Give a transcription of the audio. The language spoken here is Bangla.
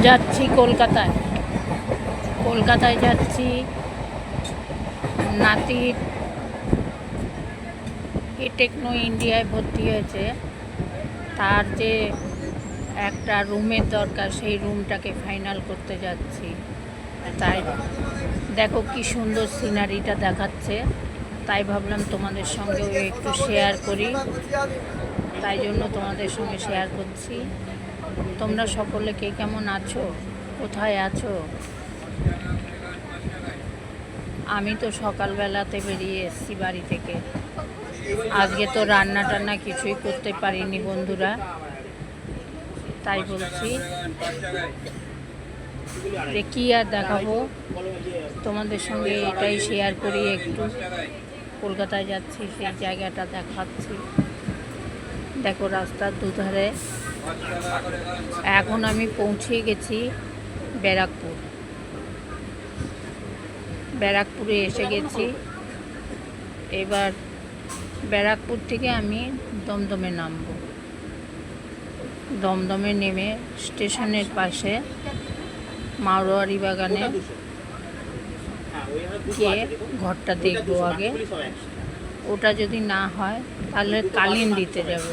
যাচ্ছি কলকাতায়। কলকাতায় যাচ্ছি, নাতির টেকনো ইন্ডিয়ায় ভর্তি হয়েছে। তার যে একটা রুমের দরকার, সেই রুমটাকে ফাইনাল করতে যাচ্ছি। তাই দেখো কি সুন্দর সিনারিটা দেখাচ্ছে, তাই ভাবলাম তোমাদের সঙ্গেও একটু শেয়ার করি। তাই জন্য তোমাদের সঙ্গে শেয়ার করছি। তোমরা সকলে কে কেমন আছো, কোথায় আছো? আমি তো সকালবেলাতে বেরিয়ে এসেছি বাড়ি থেকে। আজকে তো রান্না টান্না কিছুই করতে পারিনি বন্ধুরা, তাই বলছি যে কী আর দেখাবো, তোমাদের সঙ্গে এটাই শেয়ার করি। একটু কলকাতায় যাচ্ছি, সেই জায়গাটা দেখাচ্ছি। দেখো রাস্তার দুধারে। এখন আমি পৌঁছে গেছি ব্যারাকপুর। ব্যারাকপুরে এসে গেছি। এবার ব্যারাকপুর থেকে আমি দমদমে নামবো। দমদমে নেমে স্টেশনের পাশে মারোয়ারি বাগানে গিয়ে ঘরটা দেখবো আগে। ওটা যদি না হয় তাহলে কালিন্দিতে যাব।